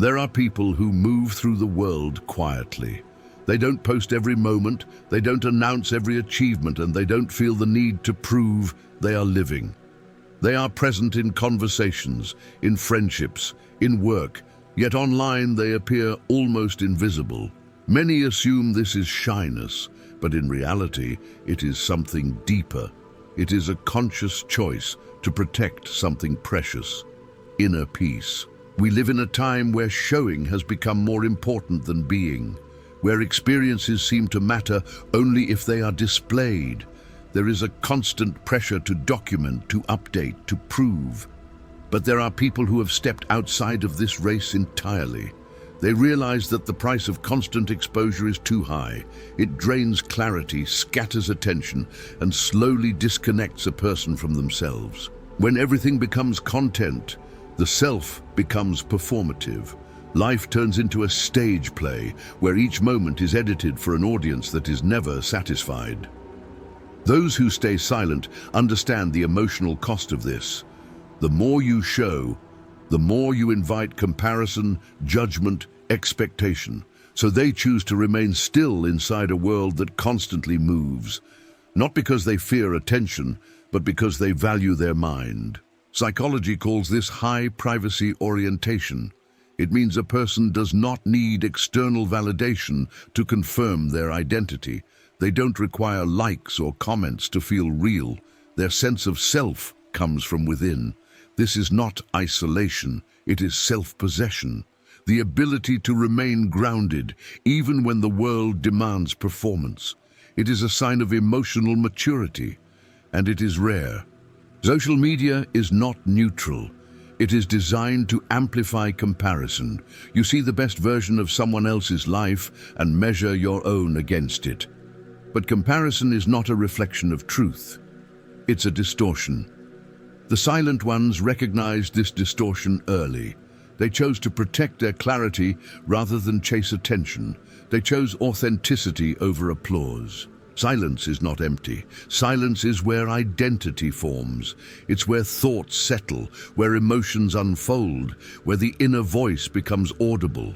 There are people who move through the world quietly. They don't post every moment, they don't announce every achievement, and they don't feel the need to prove they are living. They are present in conversations, in friendships, in work, yet online they appear almost invisible. Many assume this is shyness, but in reality, it is something deeper. It is a conscious choice to protect something precious, inner peace. We live in a time where showing has become more important than being, where experiences seem to matter only if they are displayed. There is a constant pressure to document, to update, to prove. But there are people who have stepped outside of this race entirely. They realize that the price of constant exposure is too high. It drains clarity, scatters attention, and slowly disconnects a person from themselves. When everything becomes content, the self becomes performative. Life turns into a stage play where each moment is edited for an audience that is never satisfied. Those who stay silent understand the emotional cost of this. The more you show, the more you invite comparison, judgment, expectation. So they choose to remain still inside a world that constantly moves, not because they fear attention, but because they value their mind. Psychology calls this high privacy orientation. It means a person does not need external validation to confirm their identity. They don't require likes or comments to feel real. Their sense of self comes from within. This is not isolation, it is self-possession. The ability to remain grounded even when the world demands performance. It is a sign of emotional maturity, and it is rare. Social media is not neutral. It is designed to amplify comparison. You see the best version of someone else's life and measure your own against it. But comparison is not a reflection of truth. It's a distortion. The silent ones recognized this distortion early. They chose to protect their clarity rather than chase attention. They chose authenticity over applause. Silence is not empty. Silence is where identity forms. It's where thoughts settle, where emotions unfold, where the inner voice becomes audible.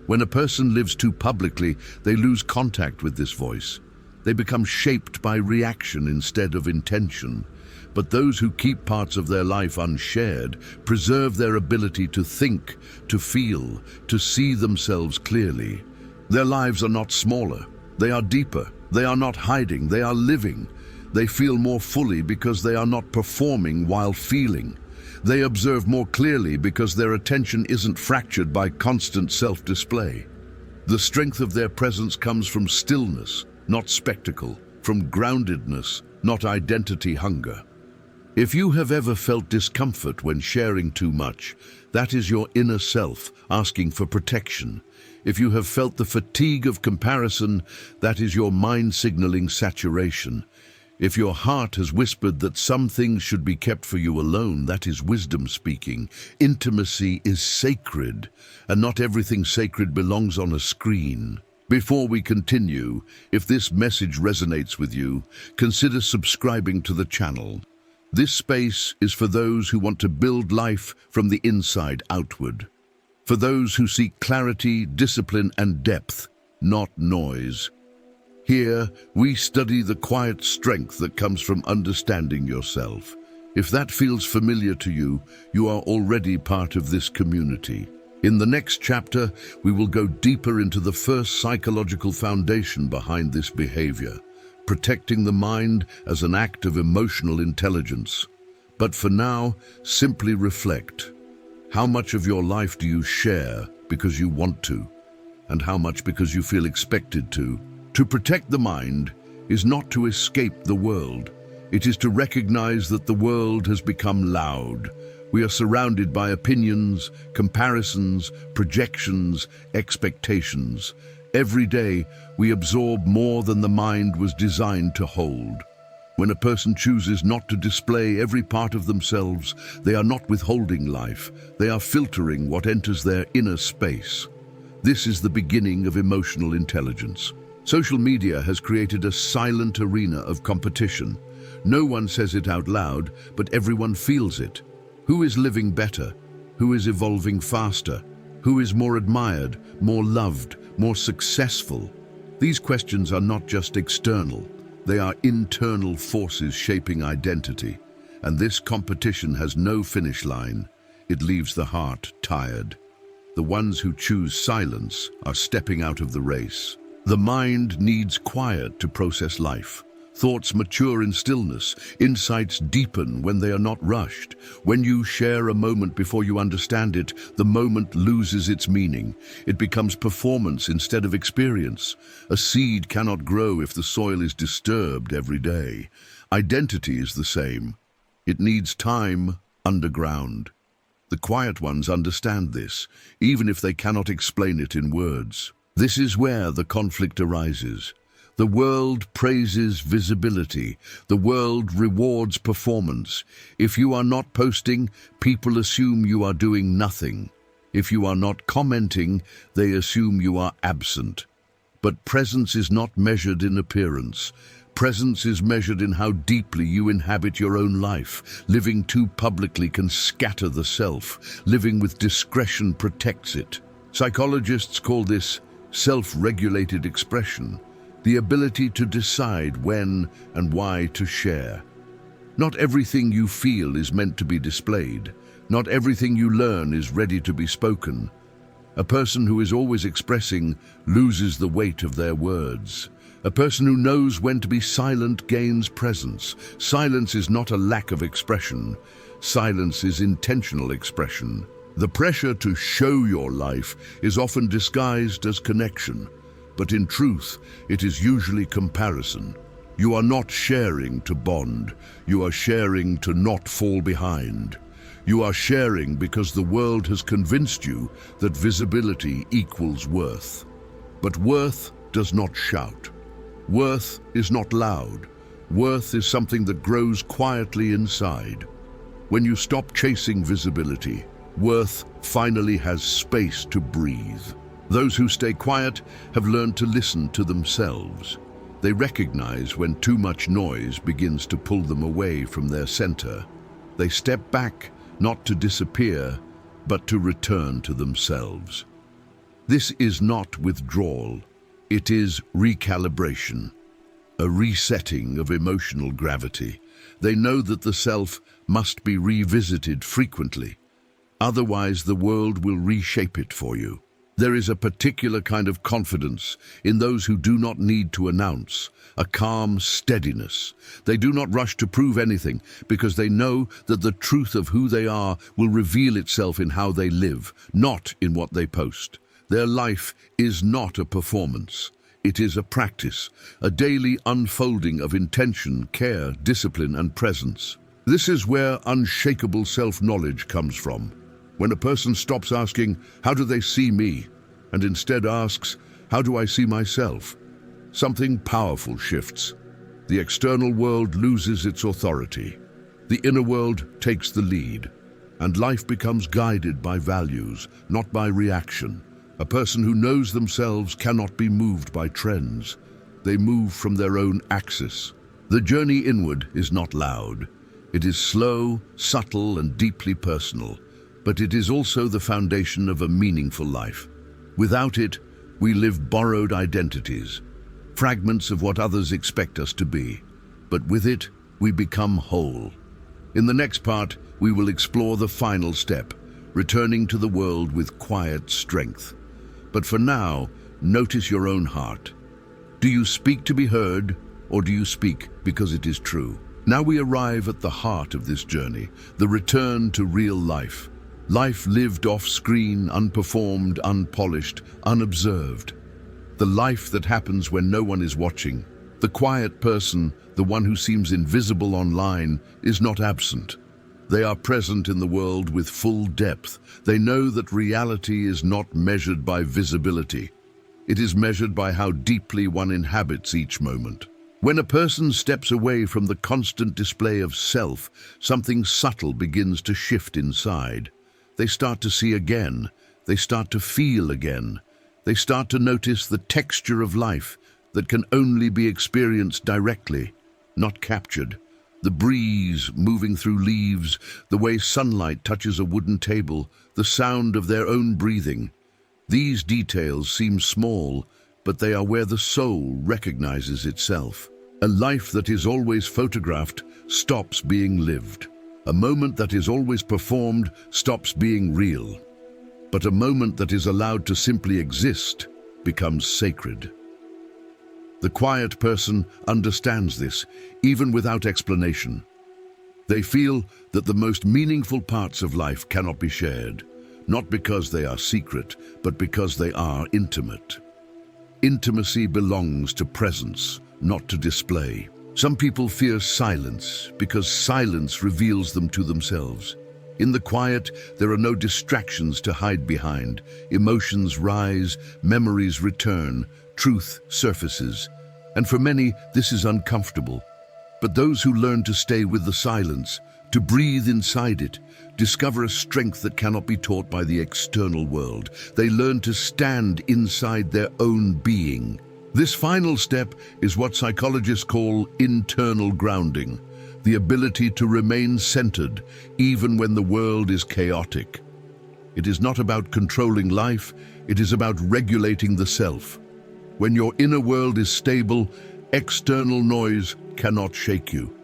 When a person lives too publicly, they lose contact with this voice. They become shaped by reaction instead of intention. But those who keep parts of their life unshared preserve their ability to think, to feel, to see themselves clearly. Their lives are not smaller. They are deeper. They are not hiding. They are living. They feel more fully because they are not performing while feeling. They observe more clearly because their attention isn't fractured by constant self-display. The strength of their presence comes from stillness, not spectacle, from groundedness, not identity hunger. If you have ever felt discomfort when sharing too much, that is your inner self asking for protection. If you have felt the fatigue of comparison, that is your mind signaling saturation. If your heart has whispered that some things should be kept for you alone, that is wisdom speaking. Intimacy is sacred, and not everything sacred belongs on a screen. Before we continue, if this message resonates with you, consider subscribing to the channel. This space is for those who want to build life from the inside outward. For those who seek clarity, discipline, and depth, not noise. Here, we study the quiet strength that comes from understanding yourself. If that feels familiar to you, you are already part of this community. In the next chapter, we will go deeper into the first psychological foundation behind this behavior, protecting the mind as an act of emotional intelligence. But for now, simply reflect. How much of your life do you share because you want to, and how much because you feel expected to? To protect the mind is not to escape the world. It is to recognize that the world has become loud. We are surrounded by opinions, comparisons, projections, expectations. Every day, we absorb more than the mind was designed to hold. When a person chooses not to display every part of themselves, they are not withholding life. They are filtering what enters their inner space. This is the beginning of emotional intelligence. Social media has created a silent arena of competition. No one says it out loud, but everyone feels it. Who is living better? Who is evolving faster? Who is more admired, more loved, more successful? These questions are not just external. They are internal forces shaping identity. And this competition has no finish line. It leaves the heart tired. The ones who choose silence are stepping out of the race. The mind needs quiet to process life. Thoughts mature in stillness. Insights deepen when they are not rushed. When you share a moment before you understand it, the moment loses its meaning. It becomes performance instead of experience. A seed cannot grow if the soil is disturbed every day. Identity is the same. It needs time underground. The quiet ones understand this, even if they cannot explain it in words. This is where the conflict arises. The world praises visibility. The world rewards performance. If you are not posting, people assume you are doing nothing. If you are not commenting, they assume you are absent. But presence is not measured in appearance. Presence is measured in how deeply you inhabit your own life. Living too publicly can scatter the self. Living with discretion protects it. Psychologists call this self-regulated expression, the ability to decide when and why to share. Not everything you feel is meant to be displayed. Not everything you learn is ready to be spoken. A person who is always expressing loses the weight of their words. A person who knows when to be silent gains presence. Silence is not a lack of expression. Silence is intentional expression. The pressure to show your life is often disguised as connection, but in truth, it is usually comparison. You are not sharing to bond. You are sharing to not fall behind. You are sharing because the world has convinced you that visibility equals worth. But worth does not shout. Worth is not loud. Worth is something that grows quietly inside. When you stop chasing visibility, worth finally has space to breathe. Those who stay quiet have learned to listen to themselves. They recognize when too much noise begins to pull them away from their center. They step back, not to disappear, but to return to themselves. This is not withdrawal. It is recalibration, a resetting of emotional gravity. They know that the self must be revisited frequently. Otherwise, the world will reshape it for you. There is a particular kind of confidence in those who do not need to announce, a calm steadiness. They do not rush to prove anything because they know that the truth of who they are will reveal itself in how they live, not in what they post. Their life is not a performance. It is a practice, a daily unfolding of intention, care, discipline, and presence. This is where unshakable self-knowledge comes from. When a person stops asking, "How do they see me?" and instead asks, "How do I see myself?" something powerful shifts. The external world loses its authority. The inner world takes the lead, and life becomes guided by values, not by reaction. A person who knows themselves cannot be moved by trends. They move from their own axis. The journey inward is not loud. It is slow, subtle, and deeply personal, but it is also the foundation of a meaningful life. Without it, we live borrowed identities, fragments of what others expect us to be. But with it, we become whole. In the next part, we will explore the final step, returning to the world with quiet strength. But for now, notice your own heart. Do you speak to be heard, or do you speak because it is true? Now we arrive at the heart of this journey, the return to real life. Life lived off-screen, unperformed, unpolished, unobserved. The life that happens when no one is watching. The quiet person, the one who seems invisible online, is not absent. They are present in the world with full depth. They know that reality is not measured by visibility. It is measured by how deeply one inhabits each moment. When a person steps away from the constant display of self, something subtle begins to shift inside. They start to see again. They start to feel again. They start to notice the texture of life that can only be experienced directly, not captured. The breeze moving through leaves, the way sunlight touches a wooden table, the sound of their own breathing. These details seem small, but they are where the soul recognizes itself. A life that is always photographed stops being lived. A moment that is always performed stops being real. But a moment that is allowed to simply exist becomes sacred. The quiet person understands this, even without explanation. They feel that the most meaningful parts of life cannot be shared, not because they are secret, but because they are intimate. Intimacy belongs to presence, not to display. Some people fear silence because silence reveals them to themselves. In the quiet, there are no distractions to hide behind. Emotions rise, memories return, truth surfaces. And for many, this is uncomfortable. But those who learn to stay with the silence, to breathe inside it, discover a strength that cannot be taught by the external world. They learn to stand inside their own being. This final step is what psychologists call internal grounding, the ability to remain centered even when the world is chaotic. It is not about controlling life, it is about regulating the self. When your inner world is stable, external noise cannot shake you.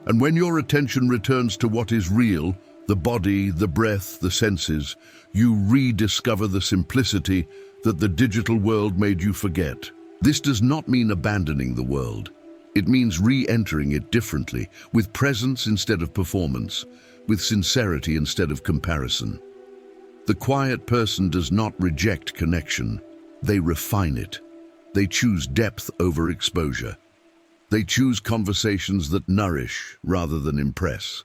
And when your attention returns to what is real, the body, the breath, the senses, you rediscover the simplicity that the digital world made you forget. This does not mean abandoning the world. It means re-entering it differently, with presence instead of performance, with sincerity instead of comparison. The quiet person does not reject connection. They refine it. They choose depth over exposure. They choose conversations that nourish rather than impress.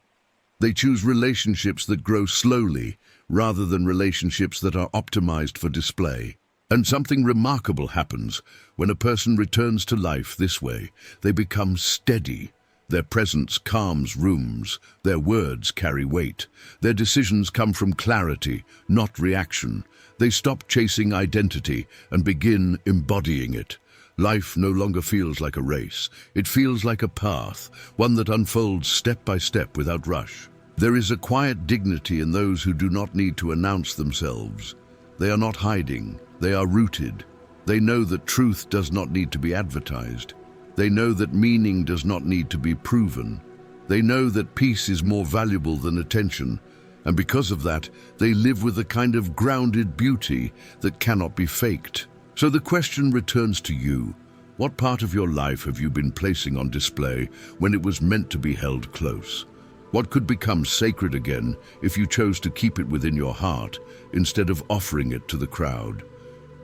They choose relationships that grow slowly rather than relationships that are optimized for display. And something remarkable happens when a person returns to life this way. They become steady. Their presence calms rooms. Their words carry weight. Their decisions come from clarity, not reaction. They stop chasing identity and begin embodying it. Life no longer feels like a race. It feels like a path, one that unfolds step by step without rush. There is a quiet dignity in those who do not need to announce themselves. They are not hiding. They are rooted. They know that truth does not need to be advertised. They know that meaning does not need to be proven. They know that peace is more valuable than attention, and because of that, they live with a kind of grounded beauty that cannot be faked. So the question returns to you. What part of your life have you been placing on display when it was meant to be held close? What could become sacred again if you chose to keep it within your heart instead of offering it to the crowd?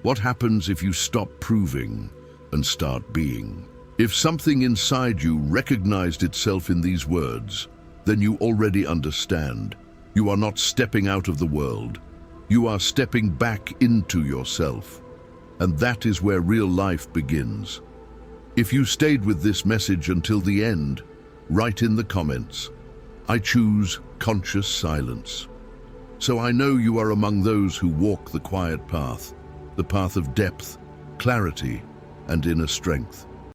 What happens if you stop proving and start being? If something inside you recognized itself in these words, then you already understand. You are not stepping out of the world. You are stepping back into yourself. And that is where real life begins. If you stayed with this message until the end, write in the comments, "I choose conscious silence." So I know you are among those who walk the quiet path, the path of depth, clarity, and inner strength.